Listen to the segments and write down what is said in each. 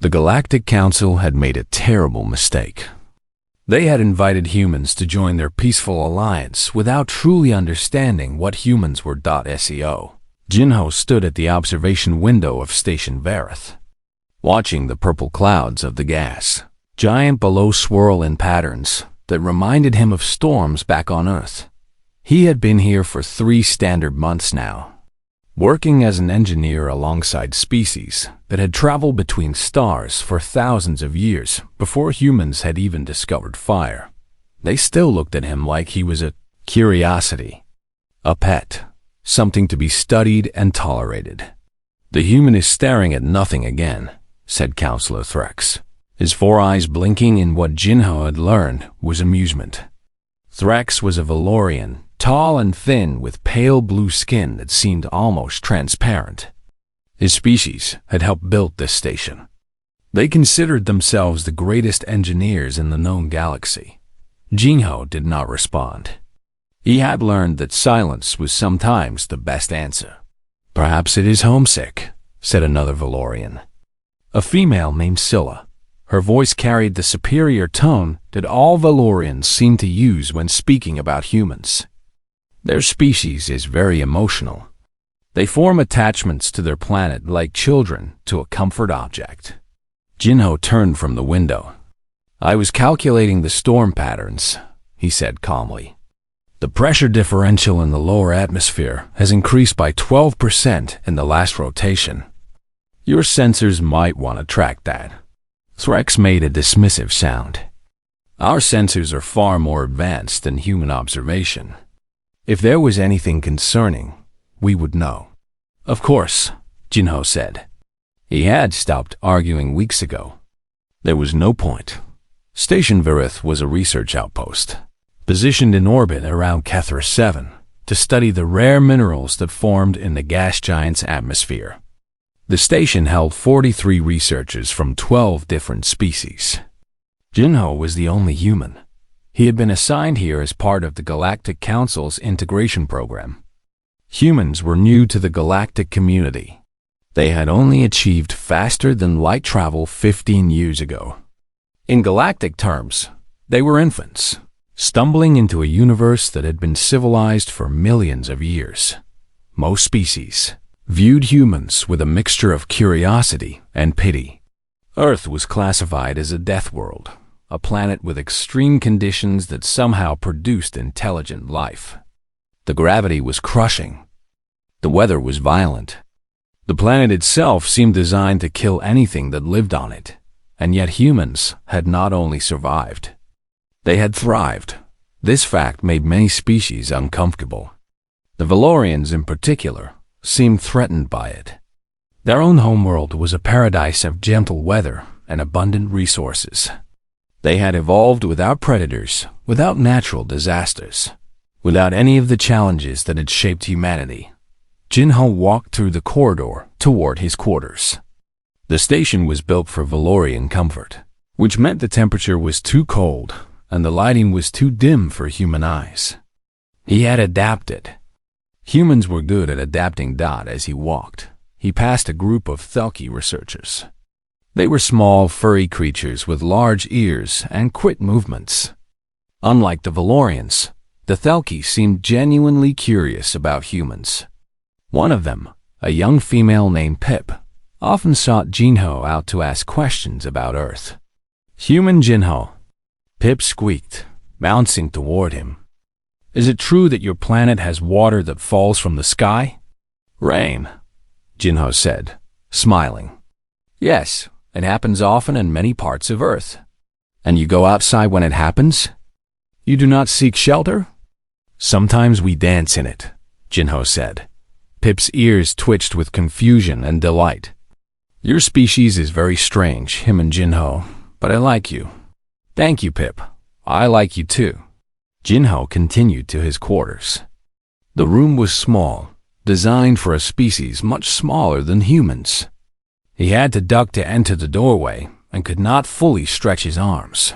The Galactic Council had made a terrible mistake. They had invited humans to join their peaceful alliance without truly understanding what humans were. SEO. Jinho stood at the observation window of Station Vareth, watching the purple clouds of the gas giant below swirl in patterns that reminded him of storms back on Earth. He had been here for 3 standard months now, working as an engineer alongside species that had traveled between stars for thousands of years before humans had even discovered fire. They still looked at him like he was a curiosity, a pet, something to be studied and tolerated. "The human is staring at nothing again," said Counselor Threx, his 4 eyes blinking in what Jinho had learned was amusement. Threx was a Valorian, tall and thin with pale blue skin that seemed almost transparent. His species had helped build this station. They considered themselves the greatest engineers in the known galaxy. Jinho did not respond. He had learned that silence was sometimes the best answer. "Perhaps it is homesick," said another Valorian, a female named Scylla. Her voice carried the superior tone that all Valorians seem to use when speaking about humans. Their species is very emotional. They form attachments to their planet like children to a comfort object. Jinho turned from the window. "I was calculating the storm patterns," he said calmly. "The pressure differential in the lower atmosphere has increased by 12% in the last rotation. Your sensors might want to track that." Threx made a dismissive sound. "Our sensors are far more advanced than human observation. If there was anything concerning, we would know." "Of course," Jinho said. He had stopped arguing weeks ago. There was no point. Station Vareth was a research outpost, positioned in orbit around Kethra 7 to study the rare minerals that formed in the gas giant's atmosphere. The station held 43 researchers from 12 different species. Jinho was the only human. He had been assigned here as part of the Galactic Council's integration program. Humans were new to the galactic community. They had only achieved faster than light travel 15 years ago. In galactic terms, they were infants, stumbling into a universe that had been civilized for millions of years. Most species viewed humans with a mixture of curiosity and pity. Earth was classified as a death world, a planet with extreme conditions that somehow produced intelligent life. The gravity was crushing. The weather was violent. The planet itself seemed designed to kill anything that lived on it, and yet humans had not only survived, they had thrived. This fact made many species uncomfortable. The Valorians in particular seemed threatened by it. Their own homeworld was a paradise of gentle weather and abundant resources. They had evolved without predators, without natural disasters, without any of the challenges that had shaped humanity. Jinho walked through the corridor toward his quarters. The station was built for Valorian comfort, which meant the temperature was too cold and the lighting was too dim for human eyes. He had adapted. Humans were good at adapting. As he walked, he passed a group of Thelki researchers. They were small, furry creatures with large ears and quick movements. Unlike the Valorians, the Thelki seemed genuinely curious about humans. One of them, a young female named Pip, often sought Jinho out to ask questions about Earth. "Human Jinho," Pip squeaked, bouncing toward him. "Is it true that your planet has water that falls from the sky?" "Rain," Jinho said, smiling. "Yes, it happens often in many parts of Earth." "And you go outside when it happens? You do not seek shelter?" "Sometimes we dance in it," Jinho said. Pip's ears twitched with confusion and delight. "Your species is very strange, him and Jinho, but I like you." "Thank you, Pip. I like you too." Jinho continued to his quarters. The room was small, designed for a species much smaller than humans. He had to duck to enter the doorway and could not fully stretch his arms,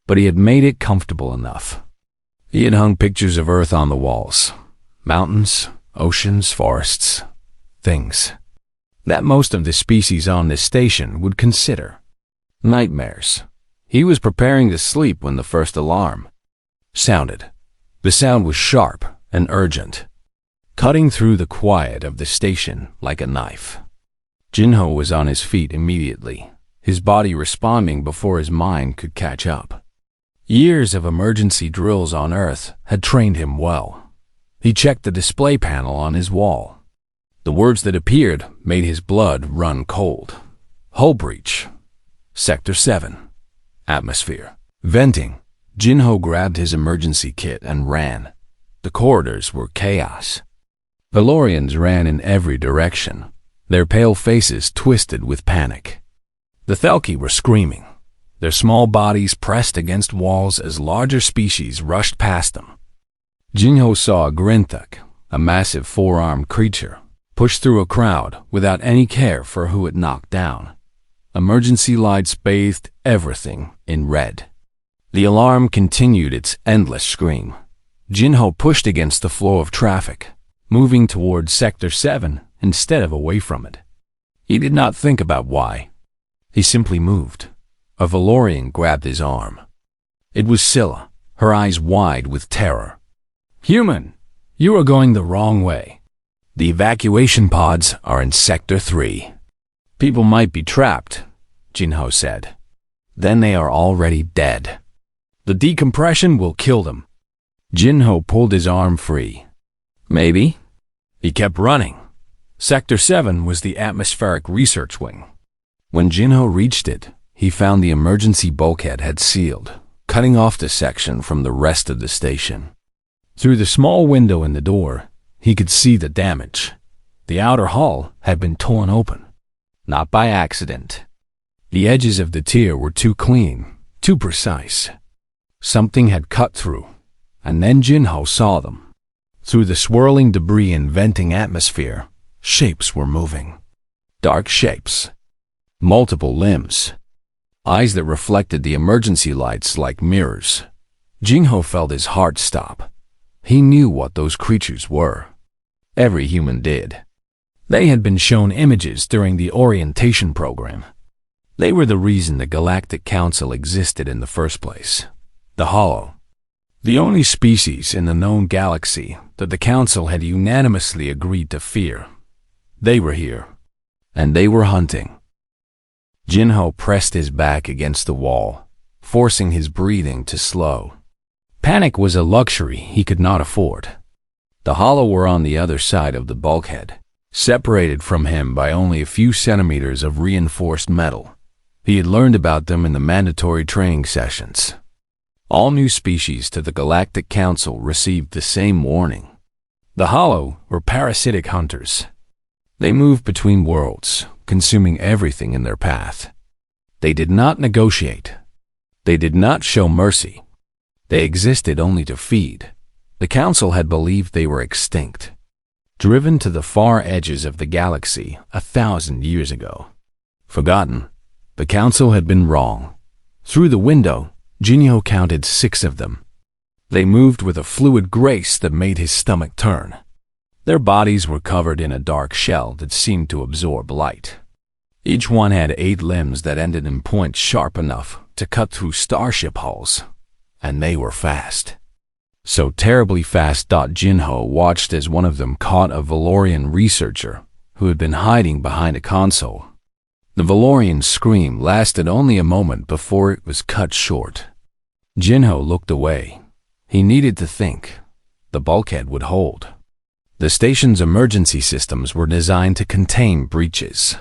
but he had made it comfortable enough. He had hung pictures of Earth on the walls, mountains, oceans, forests, things. that most of the species on this station would consider nightmares. He was preparing to sleep when the first alarm sounded. The sound was sharp and urgent, cutting through the quiet of the station like a knife. Jinho was on his feet immediately, his body responding before his mind could catch up. Years of emergency drills on Earth had trained him well. He checked the display panel on his wall. The words that appeared made his blood run cold. Hull breach. Sector 7. Atmosphere. Venting. Jinho grabbed his emergency kit and ran. The corridors were chaos. Valorians ran in every direction, their pale faces twisted with panic. The Thelki were screaming, their small bodies pressed against walls as larger species rushed past them. Jinho saw a Grinthuk, a massive four-armed creature, push through a crowd without any care for who it knocked down. Emergency lights bathed everything in red. The alarm continued its endless scream. Jinho pushed against the flow of traffic, moving towards Sector 7 instead of away from it. He did not think about why. He simply moved. A Valorian grabbed his arm. It was Scylla, her eyes wide with terror. "Human, you are going the wrong way. The evacuation pods are in Sector 3. People might be trapped," Jinho said. "Then they are already dead. The decompression will kill them." Jinho pulled his arm free. Maybe. He kept running. Sector 7 was the atmospheric research wing. When Jinho reached it, he found the emergency bulkhead had sealed, cutting off the section from the rest of the station. Through the small window in the door, he could see the damage. The outer hull had been torn open. Not by accident. The edges of the tier were too clean, too precise. Something had cut through, and then Jinho saw them. Through the swirling debris and venting atmosphere, shapes were moving. Dark shapes. Multiple limbs. Eyes that reflected the emergency lights like mirrors. Jinho felt his heart stop. He knew what those creatures were. Every human did. They had been shown images during the orientation program. They were the reason the Galactic Council existed in the first place. The Hollow. The only species in the known galaxy that the Council had unanimously agreed to fear. They were here, and they were hunting. Jinho pressed his back against the wall, forcing his breathing to slow. Panic was a luxury he could not afford. The Hollow were on the other side of the bulkhead, separated from him by only a few centimeters of reinforced metal. He had learned about them in the mandatory training sessions. All new species to the Galactic Council received the same warning. The Hollow were parasitic hunters. They moved between worlds, consuming everything in their path. They did not negotiate. They did not show mercy. They existed only to feed. The Council had believed they were extinct, driven to the far edges of the galaxy 1,000 years ago. Forgotten, the Council had been wrong. Through the window, Jinho counted 6 of them. They moved with a fluid grace that made his stomach turn. Their bodies were covered in a dark shell that seemed to absorb light. Each one had 8 limbs that ended in points sharp enough to cut through starship hulls. And they were fast. So terribly fast. Jinho watched as one of them caught a Valorian researcher who had been hiding behind a console. The Valorian's scream lasted only a moment before it was cut short. Jinho looked away. He needed to think. The bulkhead would hold. The station's emergency systems were designed to contain breaches.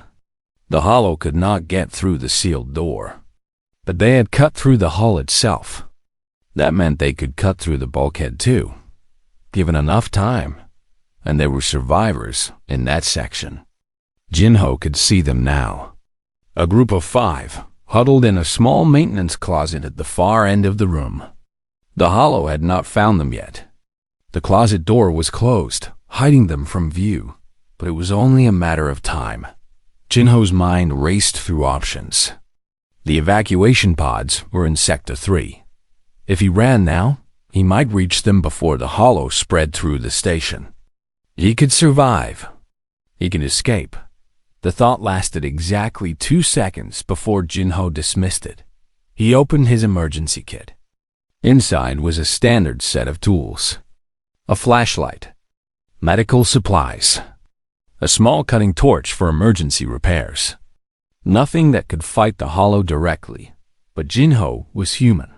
The Hollow could not get through the sealed door. But they had cut through the hull itself. That meant they could cut through the bulkhead too, given enough time. And there were survivors in that section. Jinho could see them now. A group of 5, huddled in a small maintenance closet at the far end of the room. The Hollow had not found them yet. The closet door was closed, hiding them from view, but it was only a matter of time. Jinho's mind raced through options. The evacuation pods were in Sector 3. If he ran now, he might reach them before the Hollow spread through the station. He could survive. He could escape. The thought lasted exactly 2 seconds before Jinho dismissed it. He opened his emergency kit. Inside was a standard set of tools. A flashlight, medical supplies, a small cutting torch for emergency repairs. Nothing that could fight the Hollow directly, but Jinho was human.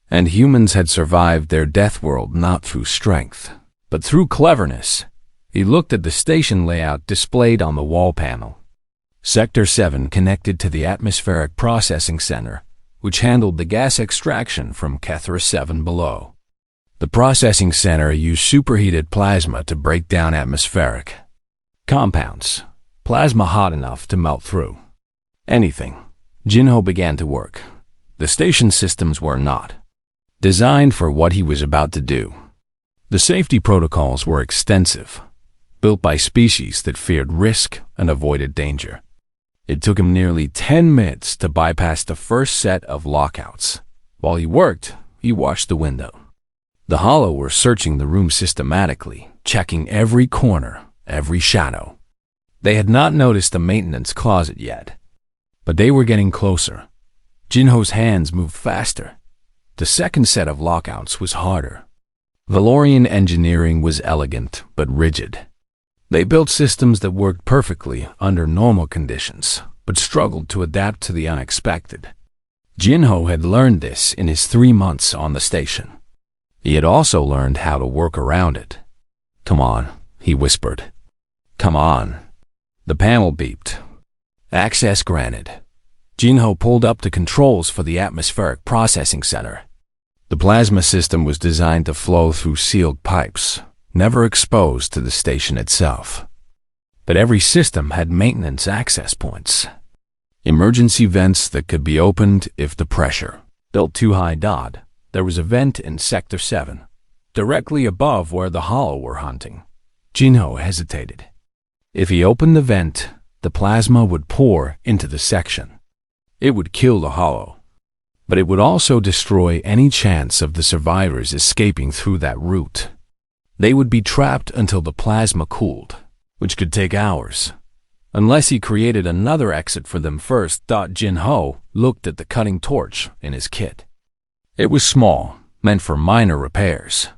And humans had survived their death world not through strength, but through cleverness. He looked at the station layout displayed on the wall panel. Sector 7 connected to the Atmospheric Processing Center, which handled the gas extraction from Kethra 7 below. The processing center used superheated plasma to break down atmospheric compounds, plasma hot enough to melt through anything. Jinho began to work. The station systems were not designed for what he was about to do. The safety protocols were extensive, built by species that feared risk and avoided danger. It took him nearly 10 minutes to bypass the first set of lockouts. While he worked, he watched the window. The Hollow were searching the room systematically, checking every corner, every shadow. They had not noticed the maintenance closet yet, but they were getting closer. Jinho's hands moved faster. The second set of lockouts was harder. Valorian engineering was elegant but rigid. They built systems that worked perfectly under normal conditions, but struggled to adapt to the unexpected. Jinho had learned this in his 3 months on the station. He had also learned how to work around it. "Come on," he whispered. "Come on." The panel beeped. Access granted. Jinho pulled up the controls for the Atmospheric Processing Center. The plasma system was designed to flow through sealed pipes, never exposed to the station itself. But every system had maintenance access points. Emergency vents that could be opened if the pressure built too high. There was a vent in Sector 7, directly above where the Hollow were hunting. Jinho hesitated. If he opened the vent, the plasma would pour into the section. It would kill the Hollow, but it would also destroy any chance of the survivors escaping through that route. They would be trapped until the plasma cooled, which could take hours, unless he created another exit for them first. Jinho looked at the cutting torch in his kit. It was small, meant for minor repairs,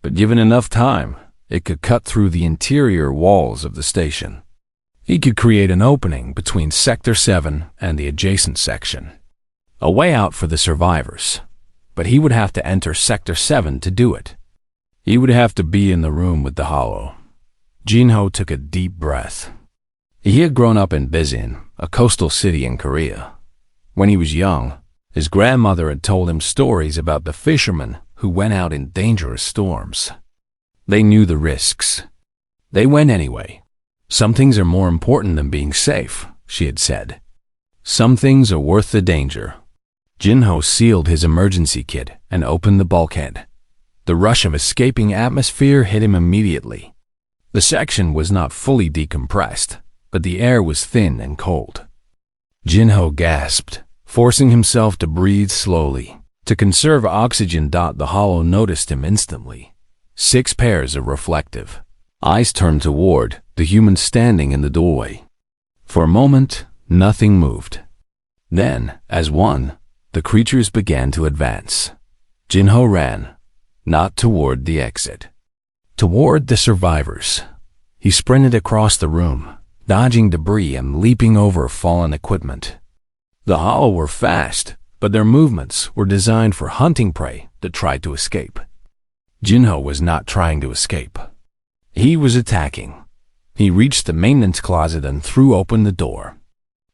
but given enough time, it could cut through the interior walls of the station. He could create an opening between Sector 7 and the adjacent section, a way out for the survivors, but he would have to enter Sector 7 to do it. He would have to be in the room with the Hollow. Jinho took a deep breath. He had grown up in Bisin, a coastal city in Korea. When he was young, his grandmother had told him stories about the fishermen who went out in dangerous storms. They knew the risks. They went anyway. "Some things are more important than being safe," she had said. "Some things are worth the danger." Jinho sealed his emergency kit and opened the bulkhead. The rush of escaping atmosphere hit him immediately. The section was not fully decompressed, but the air was thin and cold. Jinho gasped, forcing himself to breathe slowly. To conserve oxygen. The Hollow noticed him instantly. 6 pairs of reflective eyes turned toward the human standing in the doorway. For a moment, nothing moved. Then, as one, the creatures began to advance. Jinho ran, not toward the exit, toward the survivors. He sprinted across the room, dodging debris and leaping over fallen equipment. The Hollow were fast, but their movements were designed for hunting prey that tried to escape. Jinho was not trying to escape. He was attacking. He reached the maintenance closet and threw open the door.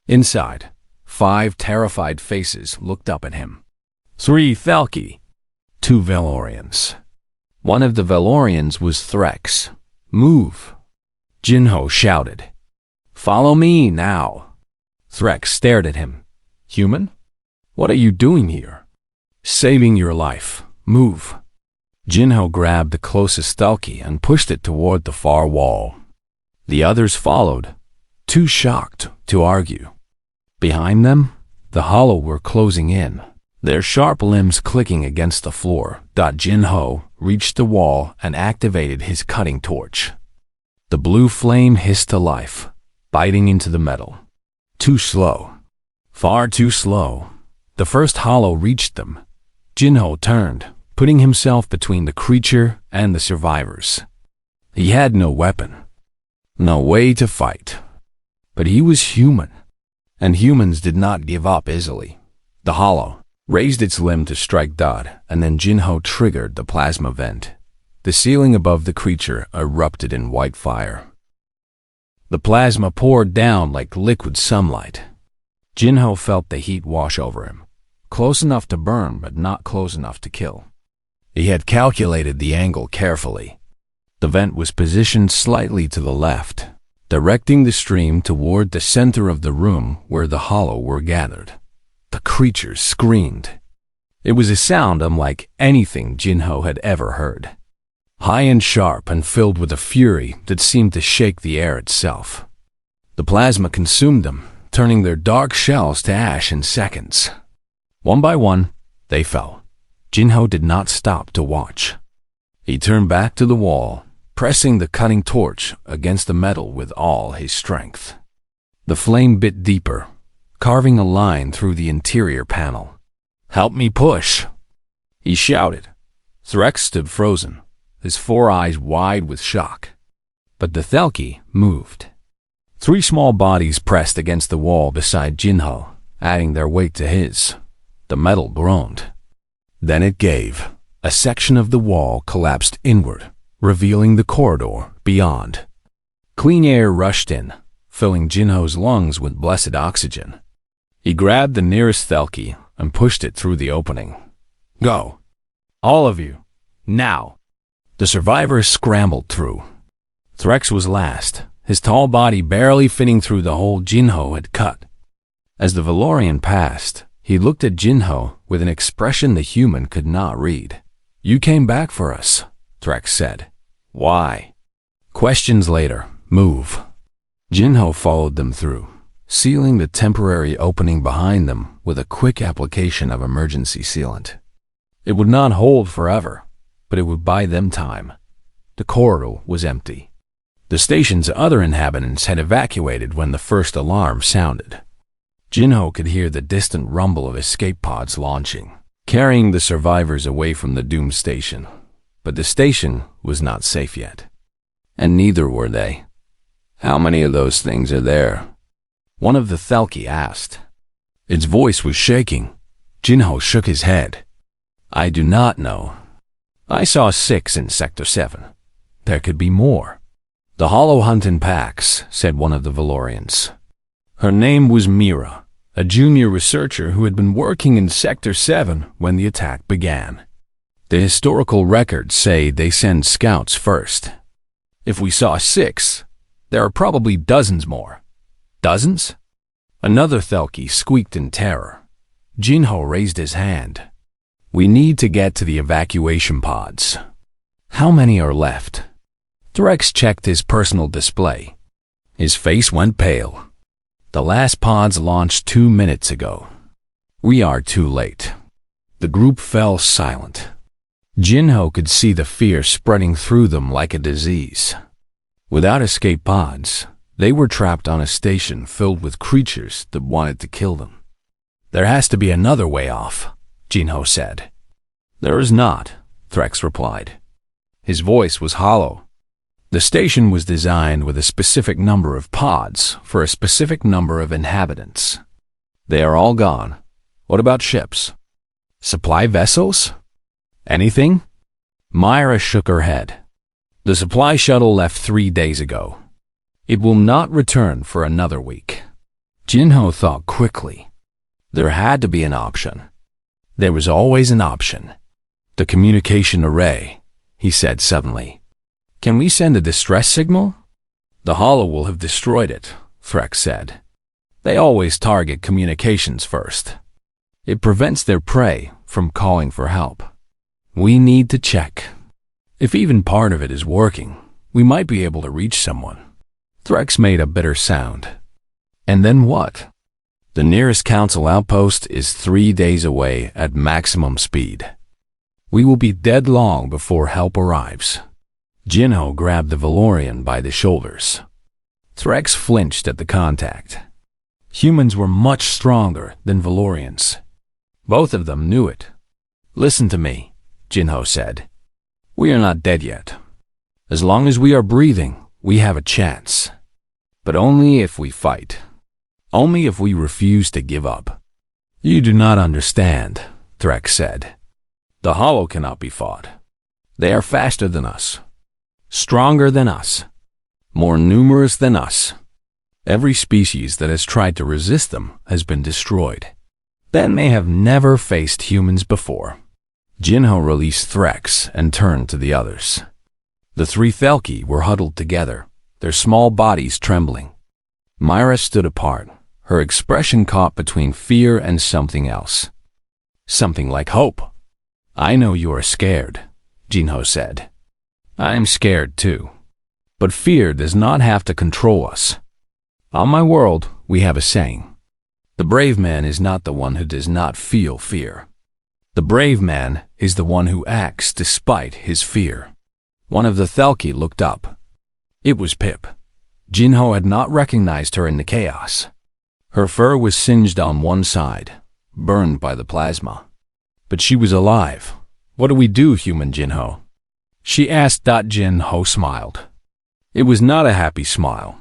Inside, 5 terrified faces looked up at him. 3 Thalki, 2 Valorians. One of the Valorians was Threx. "Move!" Jinho shouted. "Follow me now." Threx stared at him. "Human? What are you doing here?" "Saving your life. Move." Jinho grabbed the closest Thalki and pushed it toward the far wall. The others followed, too shocked to argue. Behind them, the Hollow were closing in, their sharp limbs clicking against the floor. Jinho reached the wall and activated his cutting torch. The blue flame hissed to life. biting into the metal. Too slow. Far too slow. The first hollow reached them. Jinho turned, putting himself between the creature and the survivors. He had no weapon. No way to fight. But he was human. And humans did not give up easily. The hollow raised its limb to strike Dot, and then Jinho triggered the plasma vent. The ceiling above the creature erupted in white fire. The plasma poured down like liquid sunlight. Jinho felt the heat wash over him, close enough to burn but not close enough to kill. He had calculated the angle carefully. The vent was positioned slightly to the left, directing the stream toward the center of the room where the hollow were gathered. The creatures screamed. It was a sound unlike anything Jinho had ever heard. High and sharp and filled with a fury that seemed to shake the air itself. The plasma consumed them, turning their dark shells to ash in seconds. One by one, they fell. Jinho did not stop to watch. He turned back to the wall, pressing the cutting torch against the metal with all his strength. The flame bit deeper, carving a line through the interior panel. "Help me push!" he shouted. Threx stood frozen, his 4 eyes wide with shock. But the Thelki moved. 3 small bodies pressed against the wall beside Jinho, adding their weight to his. The metal groaned. Then it gave. A section of the wall collapsed inward, revealing the corridor beyond. Clean air rushed in, filling Jinho's lungs with blessed oxygen. He grabbed the nearest Thelki and pushed it through the opening. "Go! All of you! Now!" The survivors scrambled through. Threx was last, his tall body barely fitting through the hole Jinho had cut. As the Valorian passed, he looked at Jinho with an expression the human could not read. "You came back for us," Threx said. "Why?" Questions later. "Move." Jinho followed them through, sealing the temporary opening behind them with a quick application of emergency sealant. It would not hold forever, but it would buy them time. The corridor was empty. The station's other inhabitants had evacuated when the first alarm sounded. Jinho could hear the distant rumble of escape pods launching, carrying the survivors away from the doomed station. But the station was not safe yet. And neither were they. "How many of those things are there?" one of the Thelki asked. Its voice was shaking. Jinho shook his head. "I do not know. I saw 6 in Sector 7. There could be more." "The hollow hunt in packs," said one of the Valorians. Her name was Mira, a junior researcher who had been working in Sector 7 when the attack began. The historical records say they send scouts first. "If we saw 6, there are probably dozens more." "Dozens?" Another Thelki squeaked in terror. Jinho raised his hand. "We need to get to the evacuation pods." "How many are left?" Threx checked his personal display. His face went pale. "The last pods launched 2 minutes ago." "We are too late." The group fell silent. Jinho could see the fear spreading through them like a disease. Without escape pods, they were trapped on a station filled with creatures that wanted to kill them. "There has to be another way off," Jinho said. "There is not," Threx replied. His voice was hollow. The station was designed with a specific number of pods for a specific number of inhabitants. They are all gone. What about ships? Supply vessels? Anything? Myra shook her head. The supply shuttle left 3 days ago. It will not return for another week. Jinho thought quickly. There had to be an option. There was always an option. "The communication array," he said suddenly. "Can we send a distress signal?" "The hollow will have destroyed it," Threx said. "They always target communications first. It prevents their prey from calling for help. We need to check. If even part of it is working, we might be able to reach someone." Threx made a bitter sound. "And then what?" "The nearest council outpost is 3 days away at maximum speed. We will be dead long before help arrives." Jinho grabbed the Valorian by the shoulders. Threx flinched at the contact. Humans were much stronger than Valorians. Both of them knew it. "Listen to me," Jinho said. "We are not dead yet. As long as we are breathing, we have a chance. But only if we fight. Only if we refuse to give up." "You do not understand," Threx said. "The Hollow cannot be fought. They are faster than us, stronger than us, more numerous than us. Every species that has tried to resist them has been destroyed. Then they have never faced humans before." Jinho released Threx and turned to the others. The three Thelki were huddled together, their small bodies trembling. Myra stood apart, her expression caught between fear and something else. Something like hope. "I know you are scared," Jinho said. "I am scared too. But fear does not have to control us. On my world, we have a saying. The brave man is not the one who does not feel fear. The brave man is the one who acts despite his fear." One of the Thelki looked up. It was Pip. Jinho had not recognized her in the chaos. Her fur was singed on one side, burned by the plasma. But she was alive. "What do we do, human Jinho?" she asked. Jinho smiled. It was not a happy smile.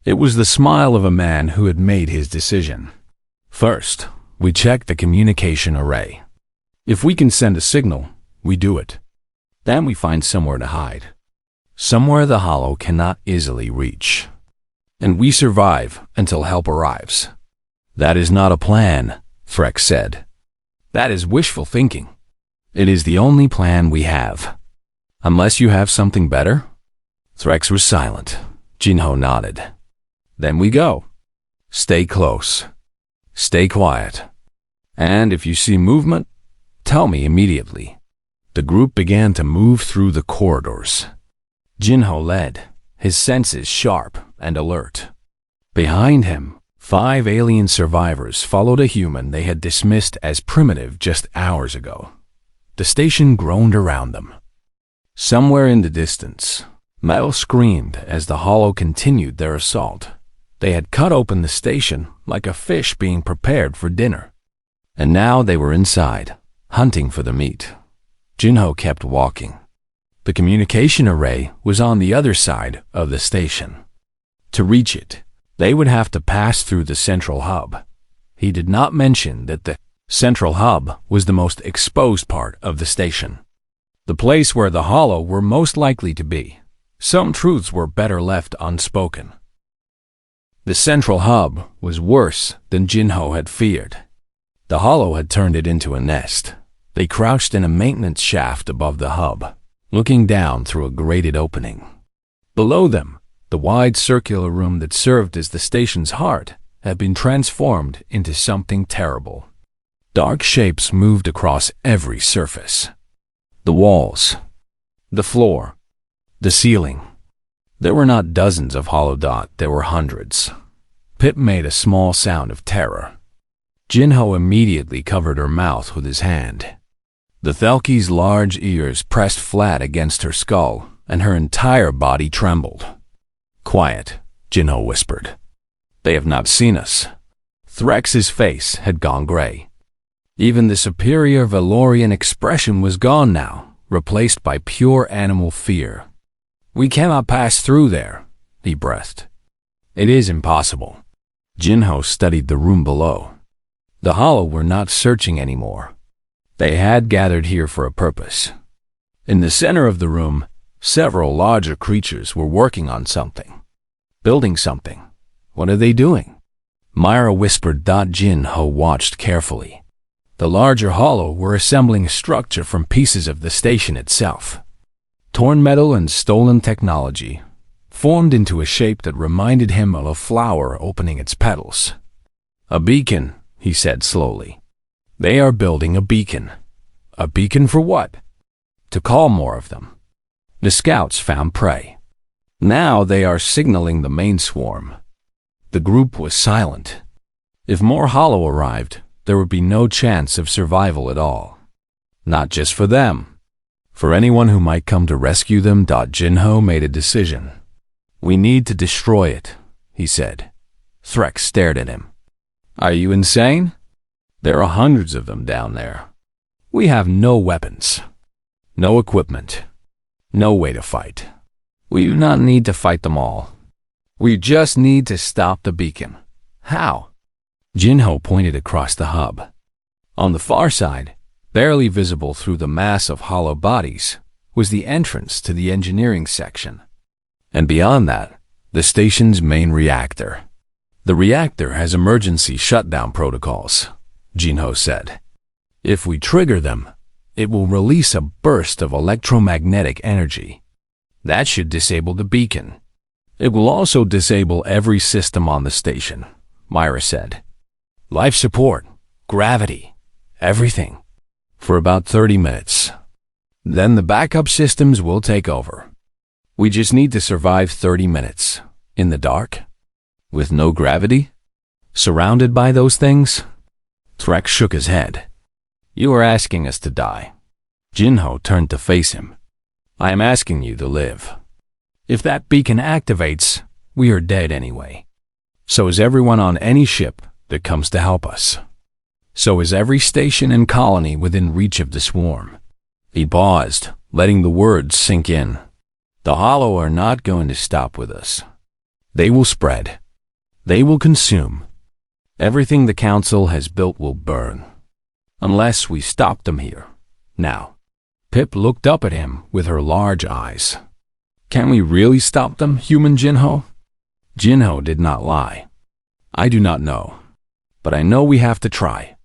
It was the smile of a man who had made his decision. "First, we check the communication array. If we can send a signal, we do it. Then we find somewhere to hide. Somewhere the Hollow cannot easily reach. And we survive until help arrives." "That is not a plan," Threx said. "That is wishful thinking. It is the only plan we have. Unless you have something better?" Threx was silent. Jinho nodded. "Then we go. Stay close. Stay quiet. And if you see movement, tell me immediately." The group began to move through the corridors. Jinho led, his senses sharp and alert. Behind him, 5 alien survivors followed a human they had dismissed as primitive just hours ago. The station groaned around them. Somewhere in the distance, metal screamed as the Hollow continued their assault. They had cut open the station like a fish being prepared for dinner. And now they were inside, hunting for the meat. Jinho kept walking. The communication array was on the other side of the station. To reach it, they would have to pass through the central hub. He did not mention that the central hub was the most exposed part of the station. The place where the Hollow were most likely to be. Some truths were better left unspoken. The central hub was worse than Jinho had feared. The Hollow had turned it into a nest. They crouched in a maintenance shaft above the hub, looking down through a grated opening. Below them, the wide circular room that served as the station's heart had been transformed into something terrible. Dark shapes moved across every surface. The walls, the floor, the ceiling. There were not dozens of hollow dot, there were hundreds. Pip made a small sound of terror. Jinho immediately covered her mouth with his hand. The Thelki's large ears pressed flat against her skull, and her entire body trembled. "Quiet," Jinho whispered. "They have not seen us." Threx's face had gone gray. Even the superior Valorian expression was gone now, replaced by pure animal fear. "We cannot pass through there," he breathed. "It is impossible." Jinho studied the room below. The Hollow were not searching anymore. They had gathered here for a purpose. In the center of the room, several larger creatures were working on something. Building something. What are they doing? Myra whispered. Jinho watched carefully. The larger Hollow were assembling a structure from pieces of the station itself. Torn metal and stolen technology formed into a shape that reminded him of a flower opening its petals. "A beacon," he said slowly. "They are building a beacon." "A beacon for what?" "To call more of them." The scouts found prey. Now they are signaling the main swarm. The group was silent. If more Hollow arrived, there would be no chance of survival at all. Not just for them. For anyone who might come to rescue them. Jinho made a decision. "We need to destroy it, he said. Threx stared at him. Are you insane? There are hundreds of them down there. We have no weapons, no equipment, no way to fight. We do not need to fight them all. We just need to stop the beacon. How? Jinho pointed across the hub. On the far side, barely visible through the mass of hollow bodies, was the entrance to the engineering section. And beyond that, the station's main reactor. The reactor has emergency shutdown protocols, Jinho said. If we trigger them, it will release a burst of electromagnetic energy. That should disable the beacon. It will also disable every system on the station, Myra said. Life support, gravity, everything. For about 30 minutes. Then the backup systems will take over. We just need to survive 30 minutes. In the dark? With no gravity? Surrounded by those things? Threx shook his head. You are asking us to die. Jinho turned to face him. I am asking you to live. If that beacon activates, we are dead anyway. So is everyone on any ship that comes to help us. So is every station and colony within reach of the swarm. He paused, letting the words sink in. The Hollow are not going to stop with us. They will spread. They will consume. Everything the Council has built will burn. Unless we stop them here. Now. Pip looked up at him with her large eyes. Can we really stop them, human Jinho? Jinho did not lie. I do not know. But I know we have to try.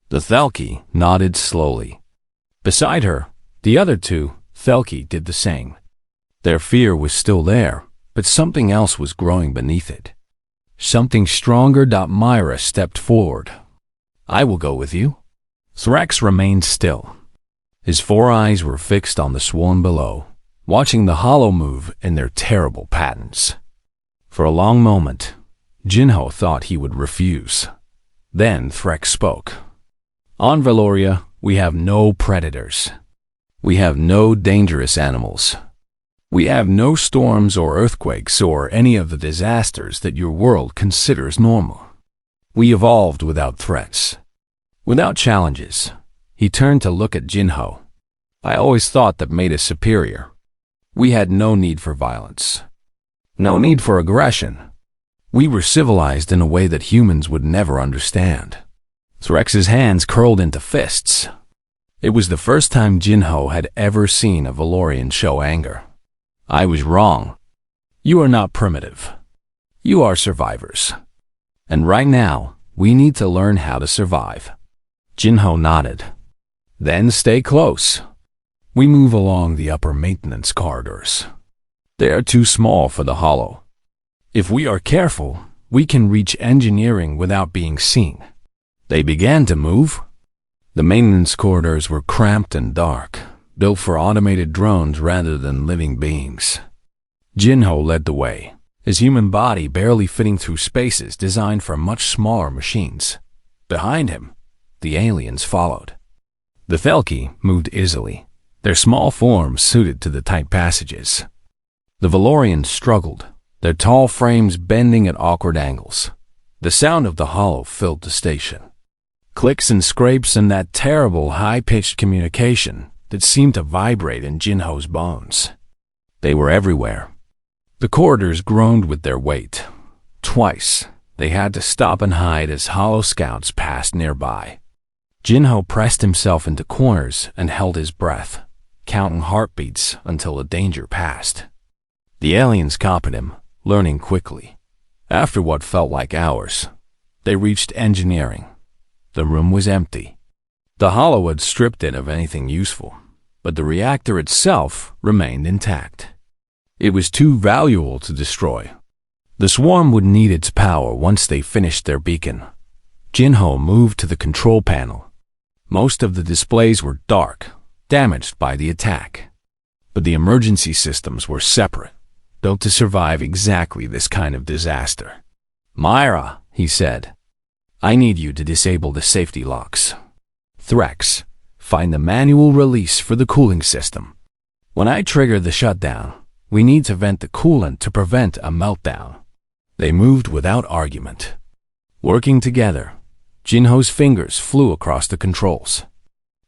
The Thelki nodded slowly. Beside her, the other two, Thelki, did the same. Their fear was still there, but something else was growing beneath it. Something stronger. Myra stepped forward. I will go with you. Threx remained still. His 4 eyes were fixed on the swarm below, watching the Hollow move in their terrible patterns. For a long moment, Jinho thought he would refuse. Then Threx spoke. On Valoria, we have no predators. We have no dangerous animals. We have no storms or earthquakes or any of the disasters that your world considers normal. We evolved without threats, without challenges. He turned to look at Jinho. I always thought that made us superior. We had no need for violence, no need for aggression. We were civilized in a way that humans would never understand. Threx's hands curled into fists. It was the first time Jinho had ever seen a Valorian show anger. I was wrong. You are not primitive. You are survivors. And right now, we need to learn how to survive. Jinho nodded. Then stay close. We move along the upper maintenance corridors. They are too small for the Hollow. If we are careful, we can reach engineering without being seen. They began to move. The maintenance corridors were cramped and dark, built for automated drones rather than living beings. Jinho led the way, his human body barely fitting through spaces designed for much smaller machines. Behind him, the aliens followed. The Thelki moved easily, their small forms suited to the tight passages. The Valorians struggled, their tall frames bending at awkward angles. The sound of the Hollow filled the station. Clicks and scrapes and that terrible high-pitched communication that seemed to vibrate in Jinho's bones. They were everywhere. The corridors groaned with their weight. Twice, they had to stop and hide as Hollow scouts passed nearby. Jinho pressed himself into corners and held his breath, counting heartbeats until the danger passed. The aliens copied him, learning quickly. After what felt like hours, they reached engineering. The room was empty. The Hollow had stripped it of anything useful, but the reactor itself remained intact. It was too valuable to destroy. The swarm would need its power once they finished their beacon. Jinho moved to the control panel. Most of the displays were dark, damaged by the attack. But the emergency systems were separate, built to survive exactly this kind of disaster. Myra, he said, I need you to disable the safety locks. Threx, find the manual release for the cooling system. When I trigger the shutdown, we need to vent the coolant to prevent a meltdown. They moved without argument. Working together, Jinho's fingers flew across the controls.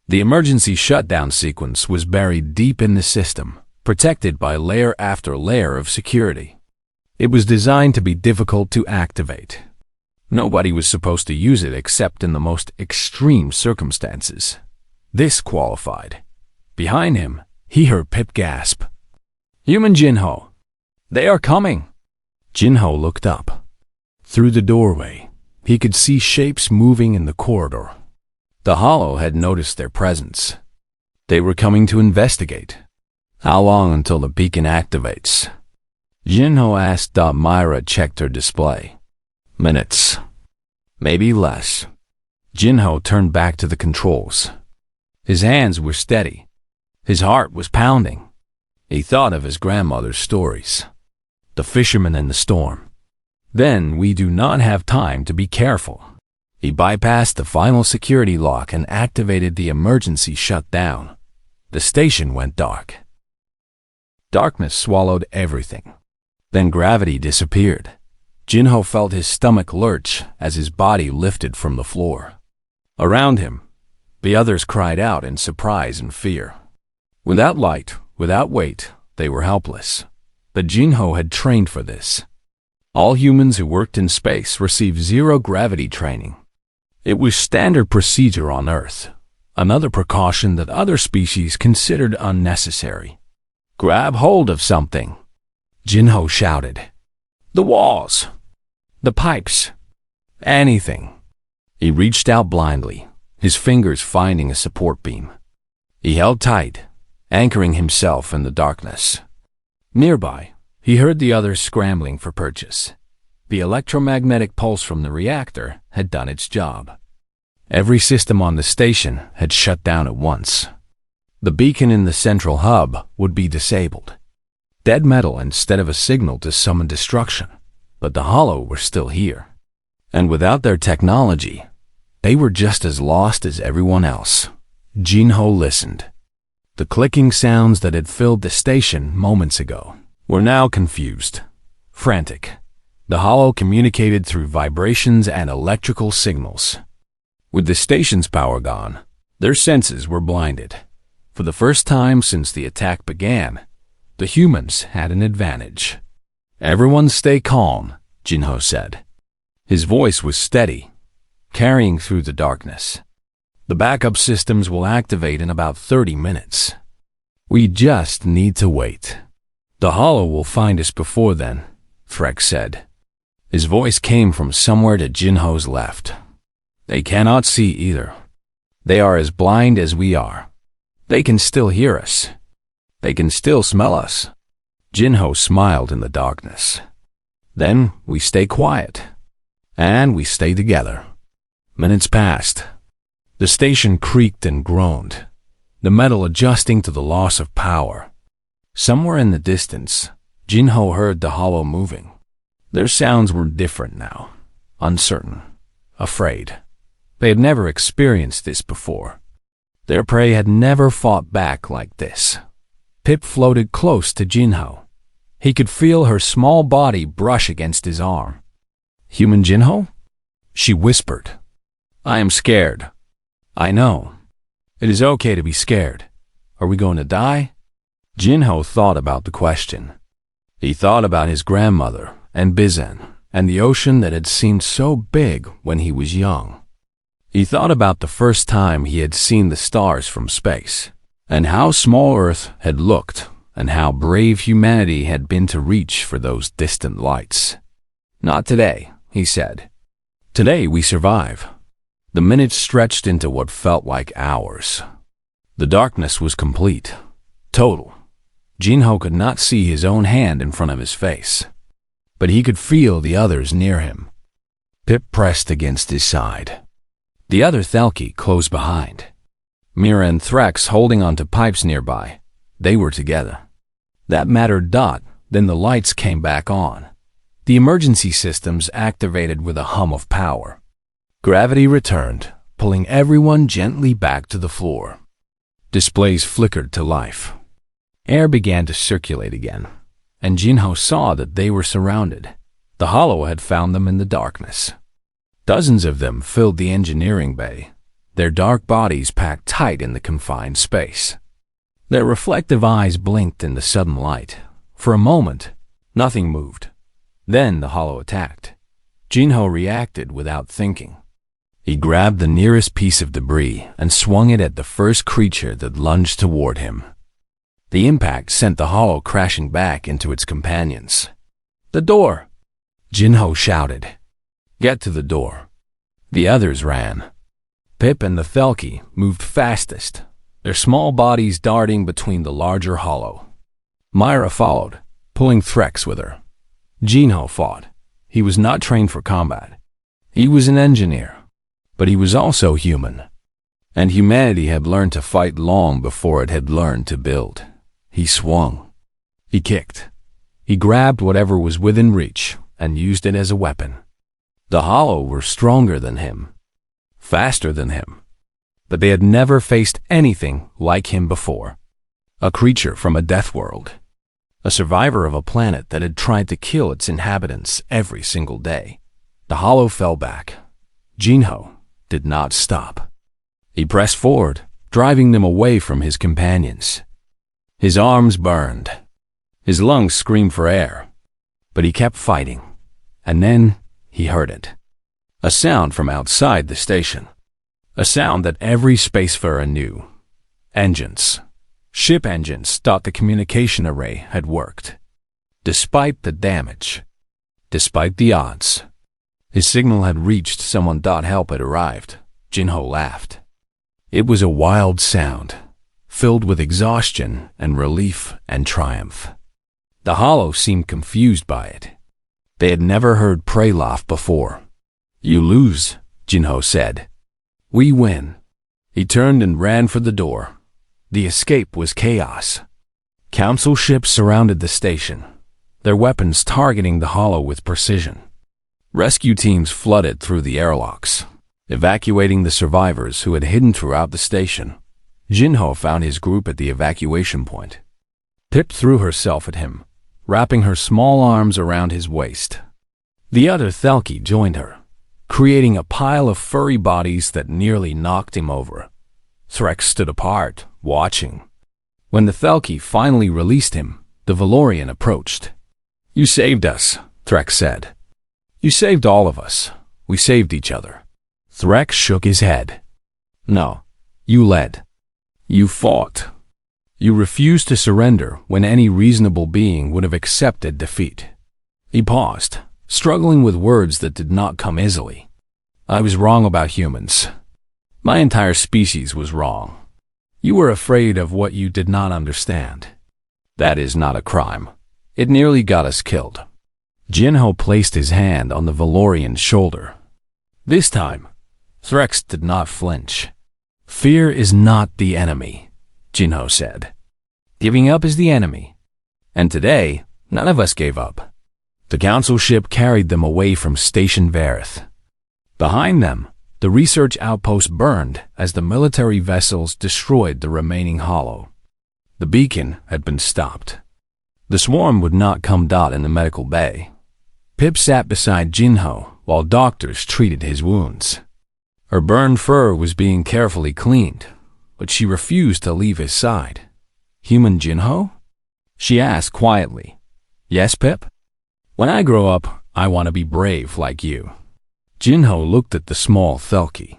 The emergency shutdown sequence was buried deep in the system, protected by layer after layer of security. It was designed to be difficult to activate. Nobody was supposed to use it except in the most extreme circumstances. This qualified. Behind him, he heard Pip gasp. "Human Jinho! They are coming!" Jinho looked up. Through the doorway, he could see shapes moving in the corridor. The Hollow had noticed their presence. They were coming to investigate. "How long until the beacon activates?" Jinho asked. Myra checked her display. "Minutes. Maybe less." Jinho turned back to the controls. His hands were steady. His heart was pounding. He thought of his grandmother's stories. The fisherman in the storm. Then we do not have time to be careful. He bypassed the final security lock and activated the emergency shutdown. The station went dark. Darkness swallowed everything. Then gravity disappeared. Jinho felt his stomach lurch as his body lifted from the floor. Around him, the others cried out in surprise and fear. Without light, without weight, they were helpless. But Jinho had trained for this. All humans who worked in space received zero-gravity training. It was standard procedure on Earth, another precaution that other species considered unnecessary. "Grab hold of something," Jinho shouted. "The walls, the pipes, anything." He reached out blindly, his fingers finding a support beam. He held tight, anchoring himself in the darkness. Nearby, he heard the others scrambling for purchase. The electromagnetic pulse from the reactor had done its job. Every system on the station had shut down at once. The beacon in the central hub would be disabled. Dead metal instead of a signal to summon destruction. But the Hollow were still here. And without their technology, they were just as lost as everyone else. Jinho listened. The clicking sounds that had filled the station moments ago were now confused, frantic. The Hollow communicated through vibrations and electrical signals. With the station's power gone, their senses were blinded. For the first time since the attack began, the humans had an advantage. "Everyone stay calm," Jinho said. His voice was steady, carrying through the darkness. "The backup systems will activate in about 30 minutes. We just need to wait. The Hollow will find us before then," Freck said. His voice came from somewhere to Jinho's left. "They cannot see either. They are as blind as we are. They can still hear us. They can still smell us." Jinho smiled in the darkness. "Then we stay quiet. And we stay together." Minutes passed. The station creaked and groaned, the metal adjusting to the loss of power. Somewhere in the distance, Jinho heard the Hollow moving. Their sounds were different now, uncertain, afraid. They had never experienced this before. Their prey had never fought back like this. Pip floated close to Jinho. He could feel her small body brush against his arm. "Human Jinho?" She whispered. "I am scared." "I know. It is okay to be scared. Are we going to die?" Jinho thought about the question. He thought about his grandmother and Bizen and the ocean that had seemed so big when he was young. He thought about the first time he had seen the stars from space, and how small Earth had looked, and how brave humanity had been to reach for those distant lights. "Not today," he said. "Today we survive." The minutes stretched into what felt like hours. The darkness was complete, total. Jinho could not see his own hand in front of his face, but he could feel the others near him. Pip pressed against his side. The other Thalki close behind. Mira and Threx holding onto pipes nearby. They were together. That mattered. Then the lights came back on. The emergency systems activated with a hum of power. Gravity returned, pulling everyone gently back to the floor. Displays flickered to life. Air began to circulate again, and Jinho saw that they were surrounded. The Hollow had found them in the darkness. Dozens of them filled the engineering bay, their dark bodies packed tight in the confined space. Their reflective eyes blinked in the sudden light. For a moment, nothing moved. Then the Hollow attacked. Jinho reacted without thinking. He grabbed the nearest piece of debris and swung it at the first creature that lunged toward him. The impact sent the Hollow crashing back into its companions. "The door!" Jinho shouted. "Get to the door." The others ran. Pip and the Thelki moved fastest, their small bodies darting between the larger Hollow. Myra followed, pulling Threx with her. Jinho fought. He was not trained for combat. He was an engineer, but he was also human. And humanity had learned to fight long before it had learned to build. He swung. He kicked. He grabbed whatever was within reach and used it as a weapon. The Hollow were stronger than him, faster than him, but they had never faced anything like him before. A creature from a death world, a survivor of a planet that had tried to kill its inhabitants every single day. The Hollow fell back. Jinho did not stop. He pressed forward, driving them away from his companions. His arms burned. His lungs screamed for air, but he kept fighting. And then he heard it. A sound from outside the station. A sound that every spacefarer knew. Engines. Ship engines thought the communication array had worked. Despite the damage. Despite the odds. His signal had reached someone. Help had arrived. Jinho laughed. It was a wild sound, filled with exhaustion and relief and triumph. The Hollow seemed confused by it. They had never heard prey laugh before. "You lose," Jinho said. "We win." He turned and ran for the door. The escape was chaos. Council ships surrounded the station, their weapons targeting the Hollow with precision. Rescue teams flooded through the airlocks, evacuating the survivors who had hidden throughout the station. Jinho found his group at the evacuation point. Pip threw herself at him, wrapping her small arms around his waist. The other Thelki joined her, creating a pile of furry bodies that nearly knocked him over. Threx stood apart, watching. When the Thelki finally released him, the Valorian approached. "You saved us," Threx said. "You saved all of us. We saved each other." Threx shook his head. "No, you led. You fought. You refused to surrender when any reasonable being would have accepted defeat." He paused, struggling with words that did not come easily. "I was wrong about humans. My entire species was wrong. You were afraid of what you did not understand. That is not a crime. It nearly got us killed." Jinho placed his hand on the Valorian's shoulder. This time, Threx did not flinch. "Fear is not the enemy," Jinho said. "Giving up is the enemy. And today, none of us gave up." The council ship carried them away from Station Varith. Behind them, the research outpost burned as the military vessels destroyed the remaining Hollow. The beacon had been stopped. The swarm would not come in the medical bay. Pip sat beside Jinho while doctors treated his wounds. Her burned fur was being carefully cleaned, but she refused to leave his side. "Human Jinho?" she asked quietly. "Yes, Pip? When I grow up, I want to be brave like you." Jinho looked at the small Thelki,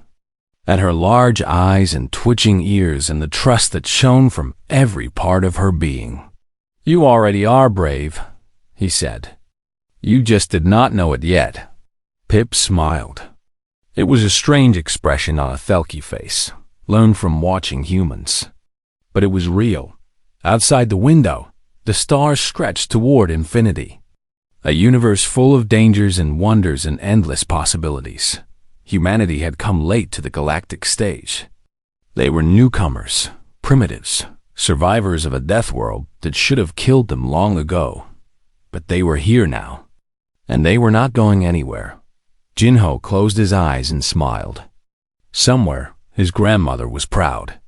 at her large eyes and twitching ears and the trust that shone from every part of her being. "You already are brave," he said. "You just did not know it yet." Pip smiled. It was a strange expression on a Thelki face, learned from watching humans. But it was real. Outside the window, the stars stretched toward infinity. A universe full of dangers and wonders and endless possibilities. Humanity had come late to the galactic stage. They were newcomers, primitives, survivors of a death world that should have killed them long ago. But they were here now, and they were not going anywhere. Jinho closed his eyes and smiled. Somewhere, his grandmother was proud.